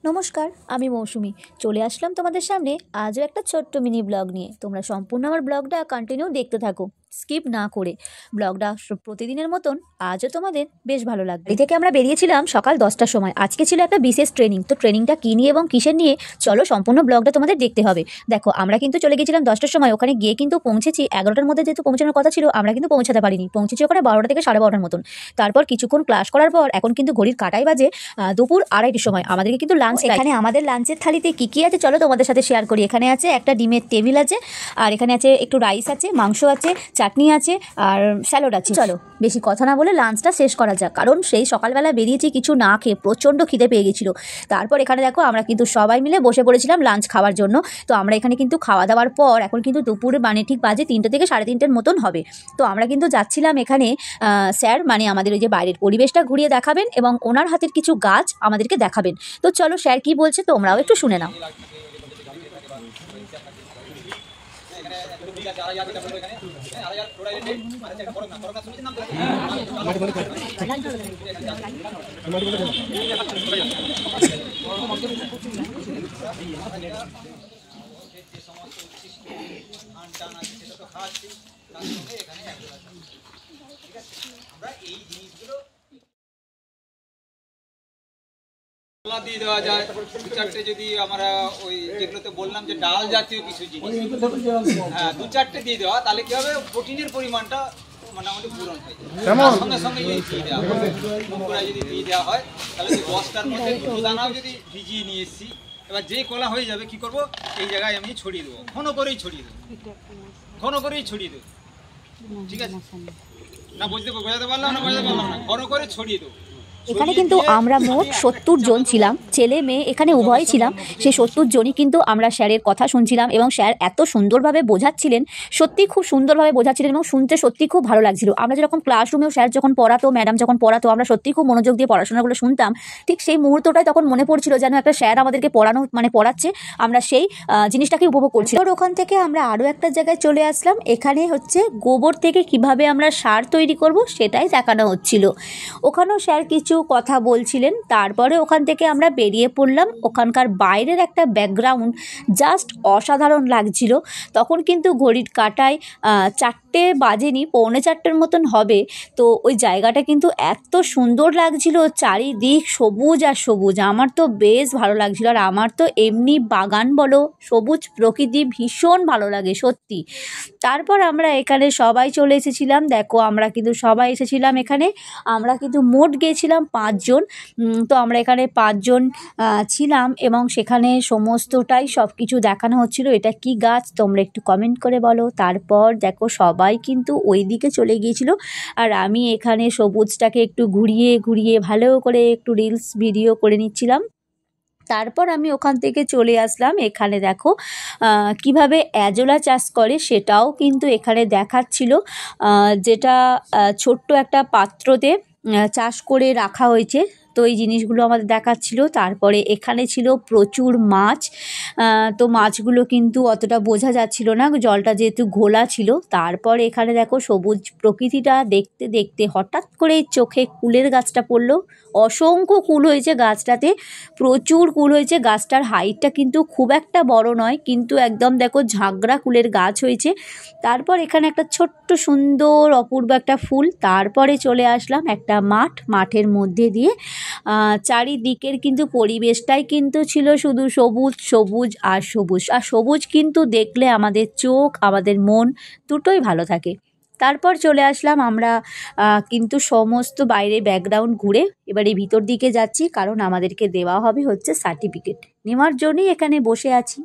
নমস্কার, আমি মৌসুমি চলে আসলাম তোমাদের সামনে আজও একটা ছোট্ট মিনি ব্লগ নিয়ে। তোমরা সম্পূর্ণ আমার ব্লগটা কন্টিনিউ দেখতে থাকো, স্কিপ না করে। ব্লগটা প্রতিদিনের মতন আজও তোমাদের বেশ ভালো লাগবে। এই থেকে আমরা বেরিয়েছিলাম সকাল 10টার সময়। আজকে ছিল একটা বিশেষ ট্রেনিং। তো ট্রেনিংটা কী নিয়ে এবং কিসের নিয়ে চলো সম্পূর্ণ ব্লগটা তোমাদের দেখতে হবে। দেখো, আমরা কিন্তু চলে গেছিলাম 10টার সময়, ওখানে গিয়ে কিন্তু পৌঁছেছি 11টার মধ্যে। যেহেতু পৌঁছানোর কথা ছিল, আমরা কিন্তু পৌঁছাতে পারিনি। পৌঁছেছি ওখানে 12টা থেকে 12:30 মতন। তারপর কিছুক্ষণ ক্লাস করার পর এখন কিন্তু ঘড়ির কাঁটায় বাজে দুপুর 2:30টার সময়। আমাদেরকে কিন্তু লাঞ্চ, এখানে আমাদের লাঞ্চের থালিতে কী কী আছে চলো তোমাদের সাথে শেয়ার করি। এখানে আছে একটা ডিমের টেবিল আছে, আর এখানে আছে একটু রাইস আছে, মাংস আছে, চাটনি আছে, আর স্যালাড আছে। চলো বেশি কথা না বলে লাঞ্চটা শেষ করা যাক, কারণ সেই সকালবেলা বেরিয়েছি কিছু না খেয়ে, প্রচণ্ড খিদে পেয়ে গেছিলো। তারপর এখানে দেখো আমরা কিন্তু সবাই মিলে বসে পড়েছিলাম লাঞ্চ খাওয়ার জন্য। তো আমরা এখানে কিন্তু খাওয়া দাওয়ার পর এখন কিন্তু দুপুর ঠিক বাজে 3টে থেকে 3:30টার মতন হবে। তো আমরা কিন্তু যাচ্ছিলাম এখানে স্যার আমাদের ওই যে বাইরের পরিবেশটা ঘুরিয়ে দেখাবেন এবং ওনার হাতের কিছু গাছ আমাদেরকে দেখাবেন। তো চলো স্যার কি বলছে তোমরাও একটু শুনে নাও। দিয়ে দেওয়া যায় দু চারটে, যদি আমরা ওই যেগুলোতে বললাম যে ডাল জাতীয় কিছু জিনিস, হ্যাঁ 2-4টে দিয়ে দেওয়া, তাহলে কি হবে প্রোটিনের পরিমাণটা মোটামুটি পূরণ হয়ে যায়। সঙ্গে সঙ্গে যদি দিয়ে দেওয়া হয়, পুকুরা যদি দিয়ে দেওয়া হয়, তাহলে 10টার মধ্যে 2 দানাও যদি ভিজিয়ে নিয়ে এসেছি, এবার যে কলা হয়ে যাবে কি করব, এই জায়গায় আমি ছড়িয়ে দেবো, ঘন করেই ছড়িয়ে দেবো, ঘন করেই ছড়িয়ে দেবো। ঠিক আছে না? বোঝাতে পারলাম না? ঘন করে ছড়িয়ে দেবো। এখানে কিন্তু আমরা মোট 70 জন ছিলাম, ছেলে মেয়ে এখানে উভয় ছিলাম। সেই 70 জনই কিন্তু আমরা স্যারের কথা শুনছিলাম এবং স্যার এত সুন্দরভাবে বোঝাচ্ছিলেন, সত্যি খুব সুন্দরভাবে বোঝাচ্ছিলেন এবং শুনতে সত্যি খুব ভালো লাগছিল। আমরা যেরকম ক্লাসরুমেও স্যার যখন পড়াতো, ম্যাডাম যখন পড়াতো, আমরা সত্যি খুব মনোযোগ দিয়ে পড়াশোনাগুলো শুনতাম। ঠিক সেই মুহূর্তটাই তখন মনে পড়ছিল যেন একটা স্যার আমাদেরকে পড়াচ্ছে, আমরা সেই জিনিসটাকে উপভোগ করছি। আর ওখান থেকে আমরা আরও একটা জায়গায় চলে আসলাম। এখানে হচ্ছে গোবর থেকে কিভাবে আমরা সার তৈরি করব সেটাই দেখানো হচ্ছিল। ওখানেও স্যার কিছু কথা বলছিলেন। তারপরে ওখান থেকে আমরা বেরিয়ে পড়লাম। ওখানকার বাইরের একটা ব্যাকগ্রাউন্ড জাস্ট অসাধারণ লাগছিল। তখন কিন্তু ঘড়ির কাঁটায় 4টে বাজেনি, 3:45টার মতন হবে। তো ওই জায়গাটা কিন্তু এত সুন্দর লাগছিল, চারিদিক সবুজ আর সবুজ। আমার তো বেশ ভালো লাগছিল। আর আমার তো এমনি বাগান বলো, সবুজ প্রকৃতি ভীষণ ভালো লাগে সত্যি। তারপর আমরা এখানে সবাই চলে এসেছিলাম। দেখো আমরা কিন্তু সবাই এসেছিলাম এখানে। আমরা কিন্তু মোট গিয়েছিলাম 5 জন। তো আমরা এখানে 5 জন ছিলাম এবং সেখানে সমস্তটাই সব কিছু দেখানো হচ্ছিল। এটা কি গাছ তোমরা একটু কমেন্ট করে বলো। তারপর দেখো সবাই কিন্তু ওই দিকে চলে গিয়েছিল, আর আমি এখানে সবুজটাকে একটু ঘুরিয়ে ঘুরিয়ে ভালো করে একটু রিলস ভিডিও করে নিচ্ছিলাম। তারপর আমি ওখান থেকে চলে আসলাম। এখানে দেখো কিভাবে অ্যাজোলা চাষ করে সেটাও কিন্তু এখানে দেখাচ্ছিল, যেটা ছোট্ট একটা পাত্রতে চাষ করে রাখা হয়েছে। তো এই জিনিসগুলো আমাদের দেখাচ্ছিল। তারপরে এখানে ছিল প্রচুর মাছ। তো মাছগুলো কিন্তু অতটা বোঝা যাচ্ছিল না, জলটা যেহেতু ঘোলা ছিল। তারপর এখানে দেখো সবুজ প্রকৃতিটা দেখতে দেখতে হঠাৎ করে চোখে কুলের গাছটা পড়লো। অসংখ্য কুল হয়েছে গাছটাতে, প্রচুর কুল হয়েছে। গাছটার হাইটটা কিন্তু খুব একটা বড় নয়, কিন্তু একদম দেখো ঝাঁকড়া কুলের গাছ হয়েছে। তারপর এখানে একটা ছোট্ট সুন্দর অপূর্ব একটা ফুল। তারপরে চলে আসলাম একটা মাঠের মধ্যে দিয়ে। চারিদিকের কিন্তু পরিবেশটাই কিন্তু ছিল শুধু সবুজ সবুজ আর সবুজ। আর সবুজ কিন্তু দেখলে আমাদের চোখ, আমাদের মন দুটোই ভালো থাকে। তারপর চলে আসলাম আমরা কিন্তু সমস্ত বাইরে ব্যাকগ্রাউন্ড ঘুরে এবারে ভিতর দিকে যাচ্ছি, কারণ আমাদেরকে দেওয়া হবে হচ্ছে সার্টিফিকেট। নেওয়ার জন্যই এখানে বসে আছি।